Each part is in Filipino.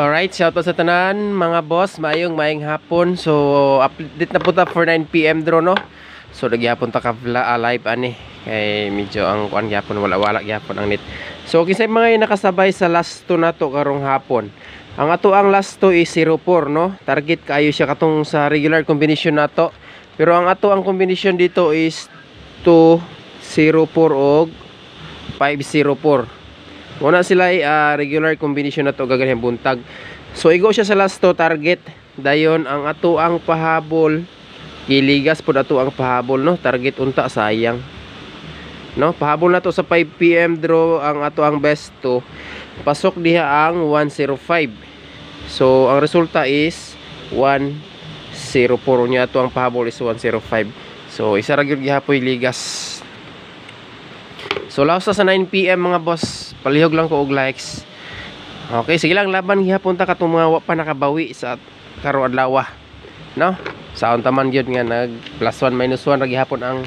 Alright, shoutout sa tanan mga boss, maayong hapon. So update na po ta for 9 PM draw no. So nagyapon ta ka live ani kay medyo ang kuan gyapon wala gyapon ang net. So kinsay mga nakasabay sa last 2 nato karong hapon. Ang ato ang last 2 is 04 no. Target kaayo siya katong sa regular combination nato. Pero ang ato ang combination dito is 204 og 504. Muna sila ay regular combination na to gaganyan buntag. So igo siya sa last to target. Dayon ang ato ang pahabol. Giligas po ato ang pahabol no. Target unta sayang. No, pahabol na to sa 5 PM draw ang ato ang best to. Pasok diha ang 105. So ang resulta is 104 niya ato ang pahabol is 105. So isa ra gyud gihapoy ligas. So laos sa 9 PM mga boss. Palihog lang ko og likes. Okay, sige lang laban gihapon ta katong mga wa pa nakabawi sa karong adlaw. No? Saon ta man gyud nga nag +1 -1 ra gihapon ang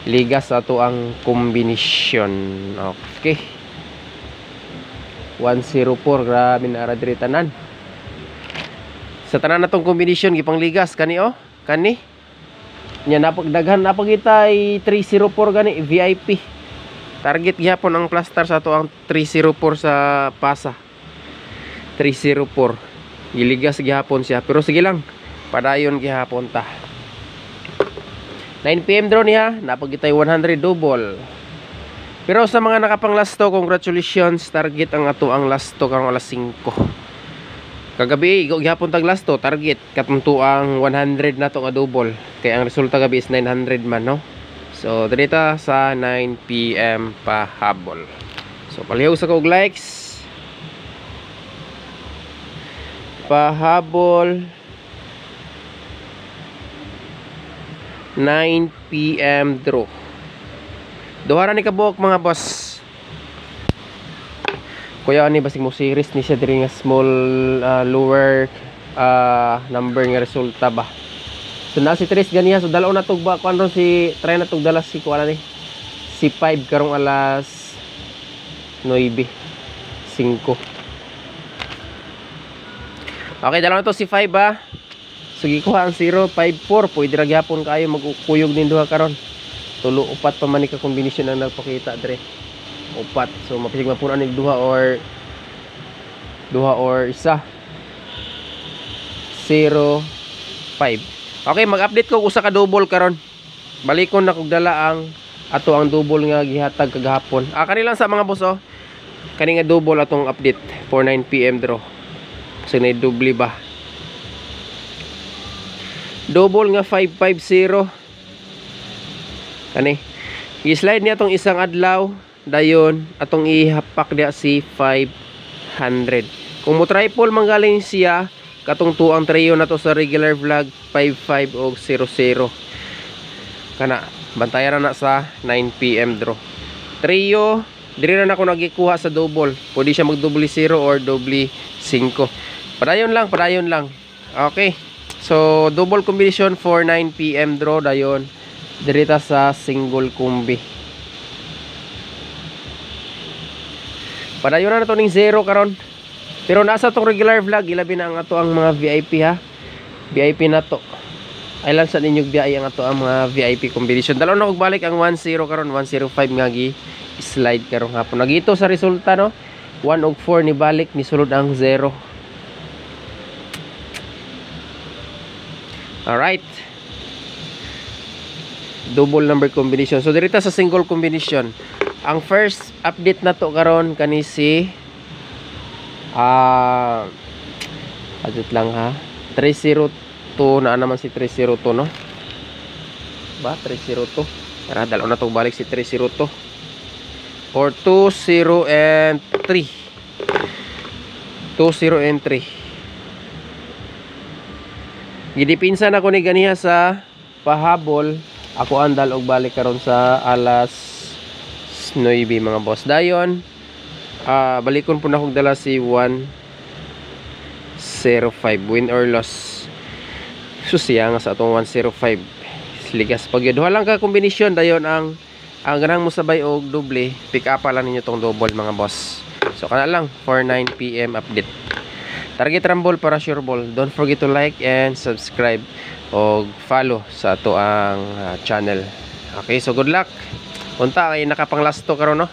liga sa ato ang combination. Okay. 104 grabe na ara diri tanan. Sa tanan natong combination gipang ligas kani oh. Kani. Nya napagdaghan napagitay 304 gani VIP. Target gihapon ang plaster sa ato ang 304 sa pasa. 304. Giligas gihapon siya. Pero sige lang. Padayon gihapon ta. 9 PM draw niya. Napagitay 100 double. Pero sa mga nakapang last to, congratulations. Target ang ato ang last to karong alas 5. Kagabi, gihapon tag last to. Target. Katunto ang 100 na to nga double. Kaya ang resulta gabi is 900 man, no? So, dito sa 9 PM pahabol. So, palihog sa kog likes. Pahabol 9 PM draw. Duhara ni kabuok mga boss. Kuya ani basig mo series ni siya diri nga small lower number nga resulta ba. So na si Tres ganiya so dalaw na tugba kuan ron si try na tugdala si kuan ni si 5 karong alas 9 5. Okay, dalaw na to si 5 ba. So gikuha ang 054 pwede ra gyapon kaayo magkuyog nin duha karon. Tulo upat pa man ni ka combination ang nagpakita dire. Upat. So mapisig mapunan ni duha or isa. 05. Okay, mag-update ko usa ka double karon. Balikon na kog dala ang ato ang double nga gihatag kagahapon. Kanilang sa mga boss oh. Kani nga double atong update for 9 PM draw. So na double ba? Double nga 550. Kani. I-slide niya atong isang adlaw, dayon atong ihapak dia si 500. Kung mo triple manggaling siya katong tuang trio na to sa regular vlog 55 o 00 kana bantayan na sa 9 PM draw trio diri na ako nagikuha sa double pwede siya mag double 0 or double 5 padayon lang okay so double combination for 9 PM draw dayon diri ta sa single combi padayon na to ning 0 karon. Pero nasa tong regular vlog, ilabi na ang ato ang mga VIP ha. VIP na to. Ay lang sa ninyong biya ang ato ang mga VIP combination. Dalaw na kog balik ang 10 karon, 105 nga gi slide karong hapon. Nagito sa resulta no. 1 og 4 ni balik ni sulod ang 0. Alright. Double number combination. So dirita sa single combination. Ang first update na to karon kani si adjust lang ha 302 na naman si 302 no ba 302 tara dalaw na to balik si 302 or 20 and 3 gidipinsan ako ni ganiha sa pahabol ako andal og balik karon sa alas 9 mga boss dayon balikon po na akong dala si 105 win or loss susiya nga sa atong 105 ligas pag yun lang ka kombinasyon dayon ang ganang mo sabay og doble pick up lang ninyo tong double mga boss So kana lang for 9 PM update. Target Rumble para sure ball. Don't forget to like and subscribe o follow sa ato ang channel. Okay, so good luck. Unta kay nakapang last to karon no.